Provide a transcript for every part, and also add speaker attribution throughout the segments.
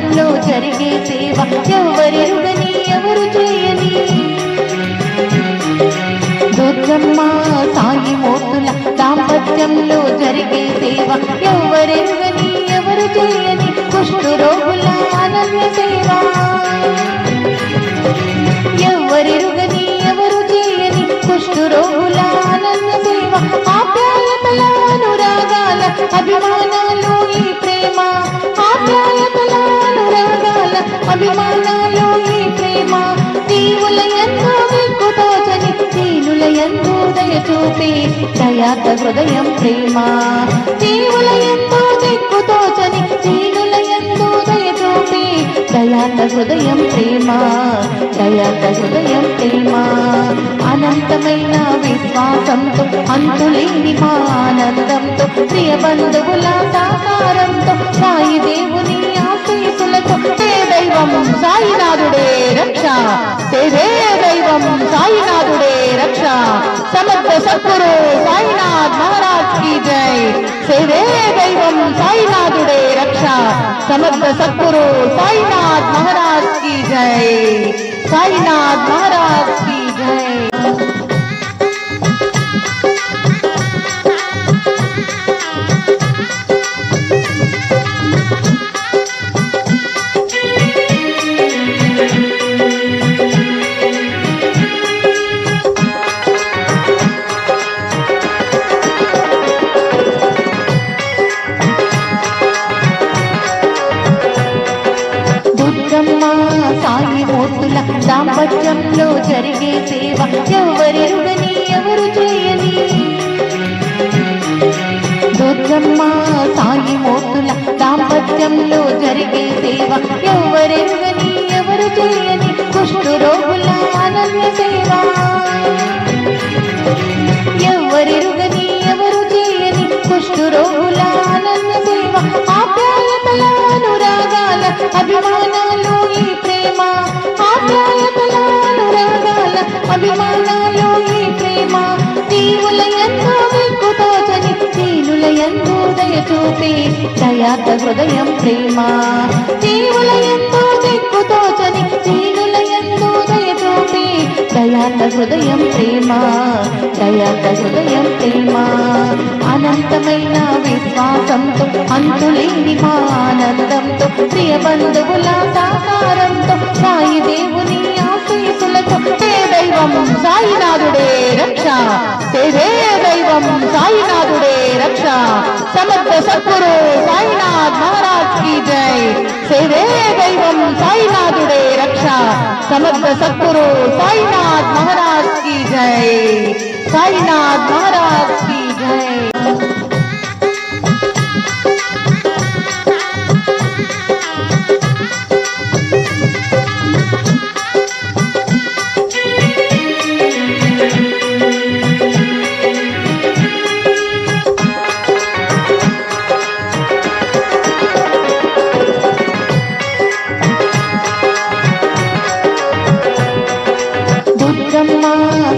Speaker 1: దాంపత్యంలో జరిగే సేవ ఎవరెరుగని ఎవరు చేయని దుర్గమ్మ సాయి మూర్తుల దాంపత్యంలో జరిగే సేవ ఎవరెరుగని ఎవరు చేయని కుష్ఠు రోగుల అనన్య సేవ ఎవరెరుగని ఎవరు చేయని కుష్ఠు రోగుల అనన్య సేవ ఆప్యాయతల అనురాగాల అభిమానాలు ఈ ప్రేమ ఆప్యాయతల అనురాగాల అభిమానాలు ఈ ప్రేమ దీవుల ఎంతో దిక్కుతోచని దీనుల ఎంతో దయ చూపే దయాత హృదయం ప్రేమ దీవుల ఎంతో దిక్కుతోచని దీనుల ఎంతో దయ చూపే దయాత హృదయం ప్రేమ దయాత హృదయం ప్రేమ అనంతమైన విశ్వాసంతో అంతులేని మా ఆనందంతో ప్రియ బంధువుల సహకారంతో సాయి దేవుని ఆశీస్సులతో హే దైవం సాయినాథుడే రక్ష హే దైవం సాయినాథుడే రక్ష సమర్థ సద్గురు సాయినాథ్ మహారాజ్ की जय హే దైవం సాయినాథుడే రక్ష సమర్థ సద్గురు సాయినాథ్ మహారాజ్ की जय సాయినాథ్ మహారాజ్ की जय సాయి మూర్తుల దాంపత్యంలో జరిగే సేవ ఎవరెరుగని ఎవరు చేయని దుర్గమ్మ సాయి మూర్తుల దాంపత్యంలో జరిగే సేవ ఎవరెరుగని ఎవరు చేయని కుష్ఠు రోగుల అనన్య సేవ ఎవరెరుగని ఎవరు చేయని కుష్ఠు రోగుల అనన్య సేవ ఆప్యాయతల అనురాగాల అభిమానాలు ఈ ప్రేమ ఆప్యాయతల అనురాగాల అభిమానాలు ఈ ప్రేమ దీవుల ఎంతో దిక్కుతోచని దీనుల ఎంతో దయ చూపే దయాత హృదయం ప్రేమ దీవుల ఎంతో దిక్కుతోచని దీనుల ఎంతో దయ చూపే దయాత హృదయం ప్రేమ దయాత హృదయం ప్రేమ అనంతమైన విశ్వాసంతో అంతులేని మా ఆనందంతో ప్రియ బంధువుల సహకారంతో సాయి దేవుని ఆశీస్సులతో హే దైవం సాయినాథుడే రక్ష హే దైవం సాయినాథుడే రక్ష సమర్థ సద్గురు సాయినాథ్ మహారాజ్ की जय హే దైవం సాయినాథుడే రక్ష సమర్థ సద్గురు సాయినాథ్ మహారాజ్ की जय సాయినాథ్ మహారాజ్ की जय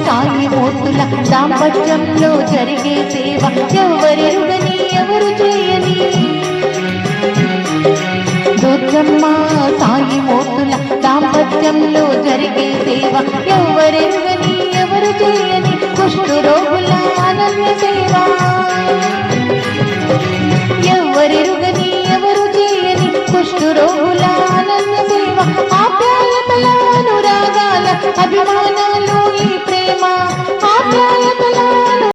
Speaker 1: సాయి మూర్తుల దాంపత్యంలో జరిగే సేవ ఎవరెరుగని ఎవరు చేయని దుర్గమ్మ సాయి మూర్తుల దాంపత్యంలో జరిగే సేవ ఎవరెరుగని ఎవరు చేయని కుష్ఠు రోగుల అనన్య సేవ ఎవరెరుగని